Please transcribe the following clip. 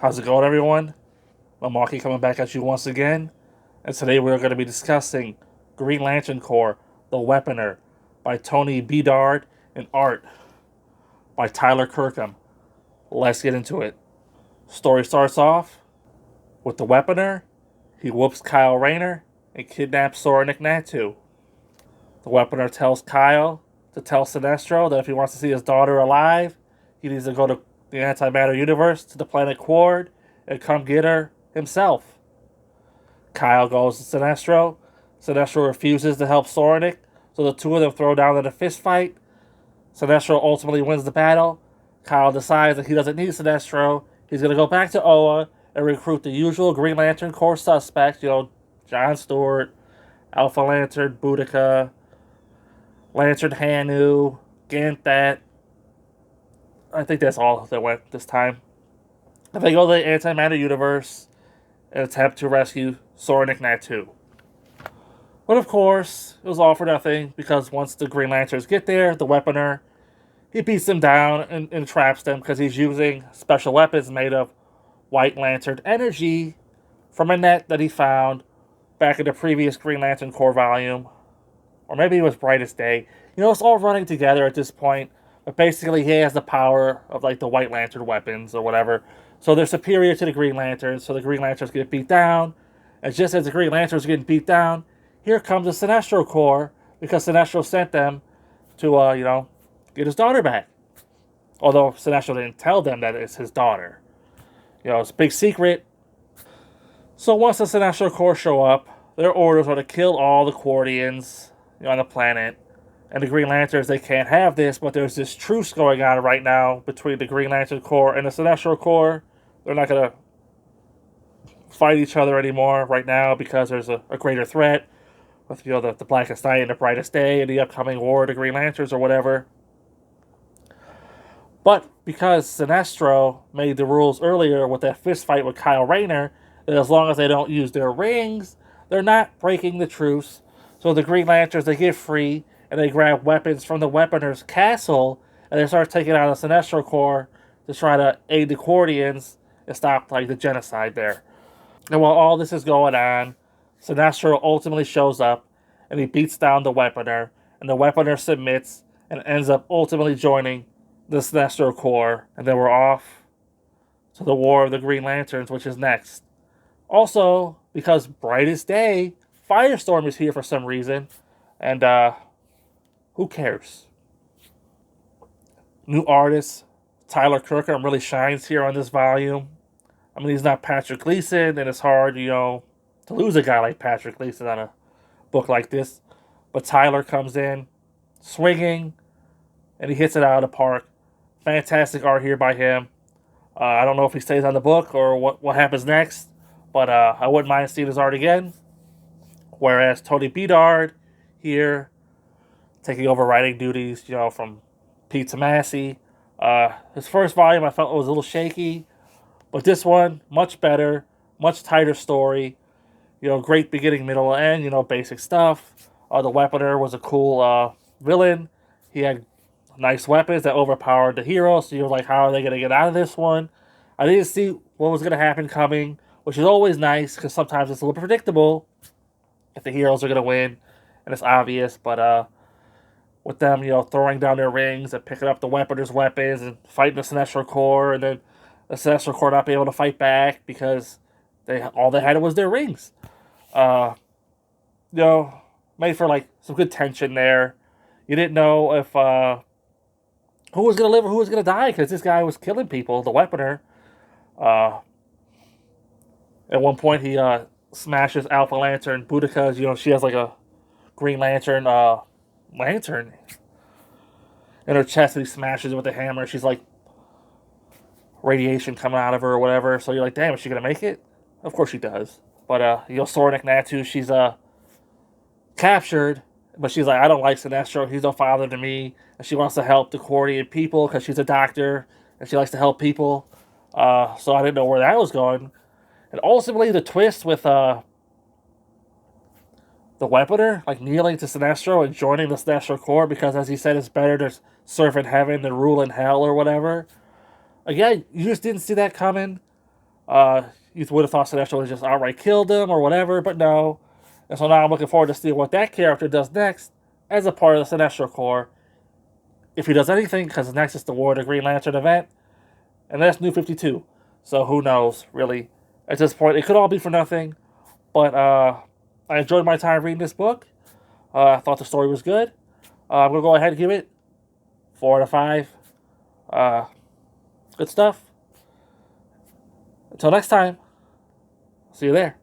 How's it going, everyone? Mamaki coming back at you once again, and today we're going to be discussing Green Lantern Corps: The Weaponer by Tony Bedard and art by Tyler Kirkham. Let's get into it. Story starts off with the Weaponer. He whoops Kyle Rayner and kidnaps Soranik Natu. The Weaponer tells Kyle to tell Sinestro that if he wants to see his daughter alive, he needs to go to the antimatter universe to the planet Quard and come get her himself. Kyle goes to Sinestro. Sinestro refuses to help Soranik, so the two of them throw down in a fist fight. Sinestro ultimately wins the battle. Kyle decides that he doesn't need Sinestro. He's going to go back to Oa and recruit the usual Green Lantern Corps suspects, John Stewart, Alpha Lantern, Boudica, Lantern Hanu, Ganthet. I think that's all that went this time. And they go to the antimatter universe and attempt to rescue Soranik Natu. But of course, it was all for nothing, because once the Green Lanterns get there, the Weaponer, he beats them down and traps them because he's using special weapons made of White Lantern energy from a net that he found back in the previous Green Lantern Corps volume. Or maybe it was Brightest Day. It's all running together at this point. But basically, he has the power of like the White Lantern weapons or whatever. So they're superior to the Green Lanterns. So the Green Lanterns get beat down. And just as the Green Lanterns are getting beat down, here comes the Sinestro Corps, because Sinestro sent them to, get his daughter back. Although Sinestro didn't tell them that it's his daughter. It's a big secret. So once the Sinestro Corps show up, their orders are to kill all the Quardians on the planet. And the Green Lanterns, they can't have this, but there's this truce going on right now between the Green Lantern Corps and the Sinestro Corps. They're not going to fight each other anymore right now because there's a greater threat with, the Blackest Night and the Brightest Day and the upcoming War of the Green Lanterns or whatever. But because Sinestro made the rules earlier with that fist fight with Kyle Rayner, that as long as they don't use their rings, they're not breaking the truce. So the Green Lanterns, they get free, and they grab weapons from the Weaponer's castle, and they start taking out the Sinestro Corps to try to aid the Quardians and stop the genocide there. And while all this is going on, Sinestro ultimately shows up, and he beats down the Weaponer, and the Weaponer submits and ends up ultimately joining the Sinestro Corps, and then we're off to the War of the Green Lanterns, which is next. Also, because Brightest Day, Firestorm is here for some reason, and who cares? New artist, Tyler Kirkham, really shines here on this volume. I mean, he's not Patrick Gleason, and it's hard, to lose a guy like Patrick Gleason on a book like this. But Tyler comes in, swinging, and he hits it out of the park. Fantastic art here by him. I don't know if he stays on the book or what happens next, but I wouldn't mind seeing his art again. Whereas Tony Bedard here, taking over writing duties, from Pete Tomasi. His first volume I felt was a little shaky, but this one, much better, much tighter story. Great beginning, middle, and end, basic stuff. The Weaponer was a cool villain. He had nice weapons that overpowered the hero, so you're like, how are they going to get out of this one? I didn't see what was going to happen coming, which is always nice, because sometimes it's a little predictable if the heroes are going to win, and it's obvious, but with them, throwing down their rings and picking up the Weaponer's weapons and fighting the Sinestro Corps, and then the Sinestro Corps not being able to fight back because all they had was their rings. Made for some good tension there. You didn't know if who was gonna live or who was gonna die, because this guy was killing people, the Weaponer. At one point, he smashes Alpha Lantern Boudica. She has a Green Lantern lantern in her chest, and he smashes it with a hammer. She's radiation coming out of her or whatever. So you're like, damn, is she gonna make it? Of course she does. But Soranik Natu, she's captured, but she's like, I don't like Sinestro. He's no father to me, and she wants to help the Quardian people because she's a doctor and she likes to help people. So I didn't know where that was going. And ultimately, the twist with the Weaponer kneeling to Sinestro and joining the Sinestro Corps because, as he said, it's better to serve in heaven than rule in hell or whatever. Again, you just didn't see that coming. You would have thought Sinestro would have just outright killed him or whatever, but no. And so now I'm looking forward to seeing what that character does next as a part of the Sinestro Corps. If he does anything, because next is the War of the Green Lantern event, and that's New 52. So who knows, really. At this point, it could all be for nothing, but I enjoyed my time reading this book. I thought the story was good. I'm going to go ahead and give it 4 out of 5. Good stuff. Until next time, see you there.